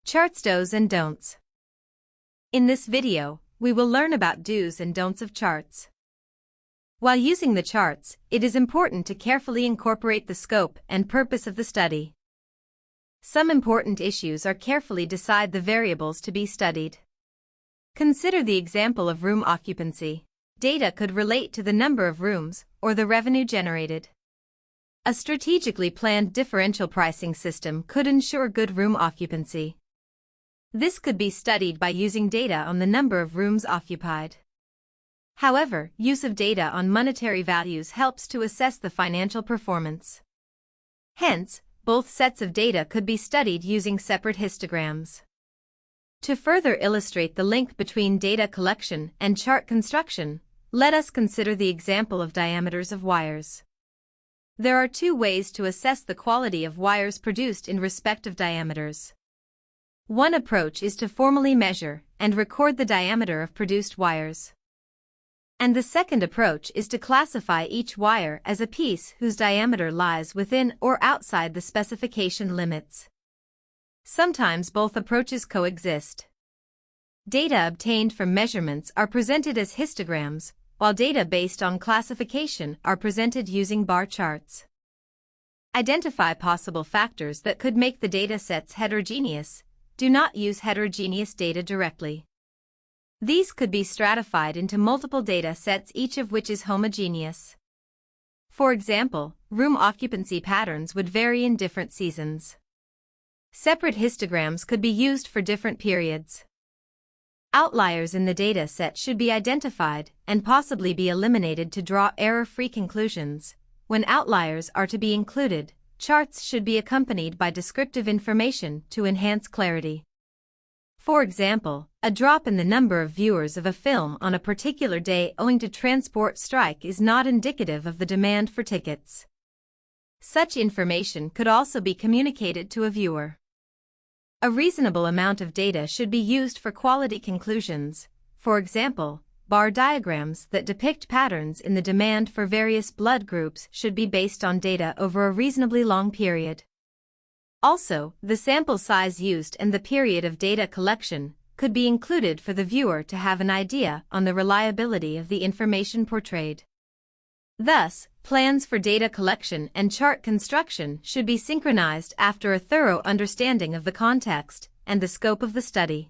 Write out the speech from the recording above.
Charts do's and don'ts. In this video, we will learn about do's and don'ts of charts. While using the charts, it is important to carefully incorporate the scope and purpose of the study. Some important issues are carefully decide the variables to be studied. Consider the example of room occupancy. Data could relate to the number of rooms or the revenue generated. A strategically planned differential pricing system could ensure good room occupancy. This could be studied by using data on the number of rooms occupied. However, use of data on monetary values helps to assess the financial performance. Hence, both sets of data could be studied using separate histograms. To further illustrate the link between data collection and chart construction, let us consider the example of diameters of wires. There are two ways to assess the quality of wires produced in respect of diameters. One approach is to formally measure and record the diameter of produced wires. And the second approach is to classify each wire as a piece whose diameter lies within or outside the specification limits. Sometimes both approaches coexist. Data obtained from measurements are presented as histograms, while data based on classification are presented using bar charts. Identify possible factors that could make the data sets heterogeneous. Do not use heterogeneous data directly. These could be stratified into multiple data sets, each of which is homogeneous. For example, room occupancy patterns would vary in different seasons. Separate histograms could be used for different periods. Outliers in the data set should be identified and possibly be eliminated to draw error-free conclusions. When outliers are to be included, charts should be accompanied by descriptive information to enhance clarity. For example, a drop in the number of viewers of a film on a particular day owing to transport strike is not indicative of the demand for tickets. Such information could also be communicated to a viewer. A reasonable amount of data should be used for quality conclusions. For example, bar diagrams that depict patterns in the demand for various blood groups should be based on data over a reasonably long period. Also, the sample size used and the period of data collection could be included for the viewer to have an idea on the reliability of the information portrayed. Thus, plans for data collection and chart construction should be synchronized after a thorough understanding of the context and the scope of the study.